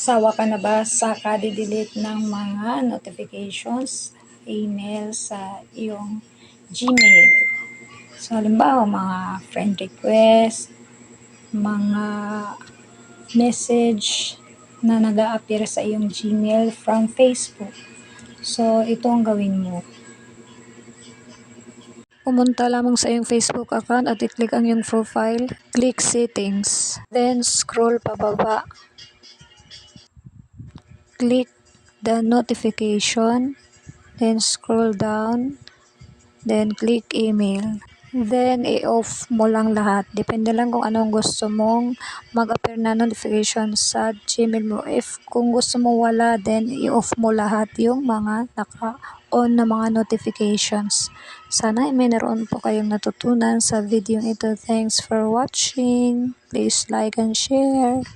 Sawa ka na ba sa kadi-delete ng mga notifications, email sa iyong Gmail? So, halimbawa, mga friend request, mga message na nag-a-appear sa iyong Gmail from Facebook. So, ito ang gawin mo. Pumunta lamang sa iyong Facebook account at i-click ang iyong profile. Click settings. Then, scroll pababa. Click the notification. Then, scroll down. Then, click email. Then, i-off mo lang lahat. Depende lang kung anong gusto mong mag-appear na notification sa Gmail mo. If kung gusto mo wala, then i-off mo lahat yung mga naka-on na mga notifications. Sana may naroon po kayong natutunan sa video ito. Thanks for watching. Please like and share.